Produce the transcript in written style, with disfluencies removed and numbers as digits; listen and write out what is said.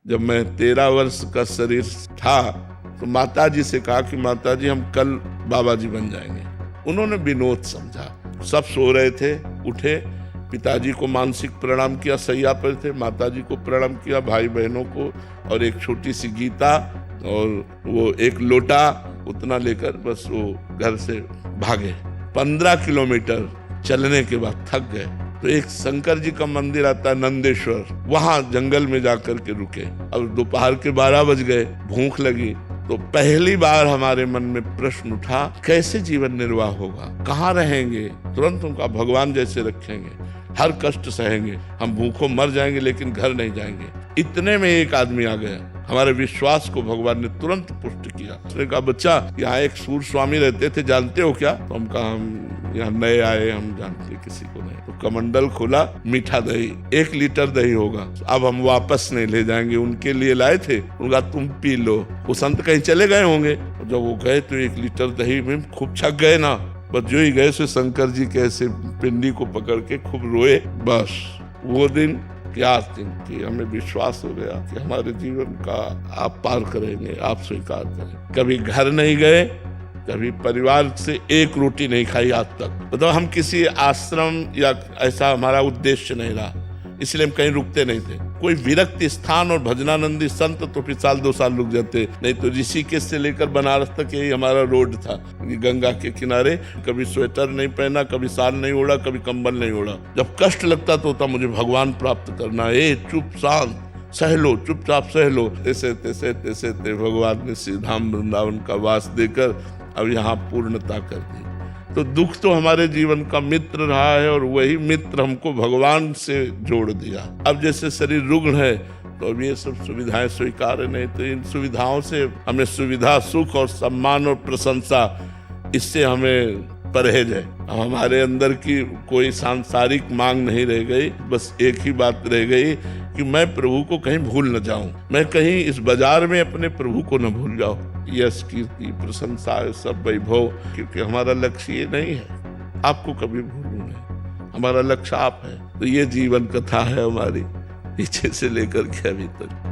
जब मैं 13 वर्ष का शरीर था तो माता जी से कहा कि माता जी हम कल बाबा जी बन जाएंगे। उन्होंने विनोद समझा। सब सो रहे थे, उठे, पिताजी को मानसिक प्रणाम किया, सैया पर थे, माता जी को प्रणाम किया, भाई बहनों को, और एक छोटी सी गीता और वो एक लोटा उतना लेकर बस वो घर से भागे। 15 किलोमीटर चलने के बाद थक गए तो एक शंकर जी का मंदिर आता है नंदेश्वर, वहां जंगल में जाकर के रुके। अब दोपहर के 12 बज गए, भूख लगी तो पहली बार हमारे मन में प्रश्न उठा, कैसे जीवन निर्वाह होगा, कहाँ रहेंगे। तुरंत उनका भगवान जैसे रखेंगे, हर कष्ट सहेंगे, हम भूखों मर जाएंगे लेकिन घर नहीं जाएंगे। इतने में एक आदमी आ गया, हमारे विश्वास को भगवान ने तुरंत पुष्ट किया। उसने कहा, बच्चा यहाँ एक सूर स्वामी रहते थे, जानते हो क्या? तो हम कहा, हम यहाँ नए आए, हम जानते किसी को नहीं। तो कमंडल खोला, मीठा दही, 1 लीटर दही होगा, अब हम वापस नहीं ले जाएंगे, उनके लिए लाए थे। उनका तुम पी लो। वो संत कहीं चले गए होंगे। जब वो गए तो 1 लीटर दही में खूब छक गए ना। बस जो ही गए सो शंकर जी के ऐसे पिंडी को पकड़ के खूब रोए। बस वो दिन क्या दिन कि हमें विश्वास हो गया कि हमारे जीवन का आप पार करेंगे, आप स्वीकार करें। कभी घर नहीं गए, कभी परिवार से एक रोटी नहीं खाई आज तक। मतलब हम किसी आश्रम या ऐसा हमारा उद्देश्य नहीं रहा, इसलिए हम कहीं रुकते नहीं थे। कोई विरक्त स्थान और भजनानंदी संत तो फिर 1-2 साल रुक जाते, नहीं तो ऋषिकेश से लेकर बनारस तक यही हमारा रोड था, गंगा के किनारे। कभी स्वेटर नहीं पहना, कभी शाल नहीं ओढ़ा, कभी कंबल नहीं ओढ़ा। जब कष्ट लगता तो होता मुझे भगवान प्राप्त करना, चुप शांत सह लो, चुपचाप सह लो। तैसे तैसे तैसे ते भगवान ने श्री धाम वृंदावन का वास देकर अब यहाँ पूर्णता कर दी। तो दुख तो हमारे जीवन का मित्र रहा है और वही मित्र हमको भगवान से जोड़ दिया। अब जैसे शरीर रुग्ण है तो अब ये सब सुविधाएं स्वीकार नहीं, तो इन सुविधाओं से हमें सुविधा, सुख और सम्मान और प्रशंसा, इससे हमें परहेज है। अब हमारे अंदर की कोई सांसारिक मांग नहीं रह गई, बस एक ही बात रह गई कि मैं प्रभु को कहीं भूल न जाऊं, मैं कहीं इस बाजार में अपने प्रभु को न भूल जाऊं। यश, कीर्ति, प्रशंसा, सब वैभव, क्योंकि हमारा लक्ष्य ये नहीं है आपको कभी भूलूं नहीं, हमारा लक्ष्य आप है। तो ये जीवन कथा है हमारी, पीछे से लेकर के अभी तक।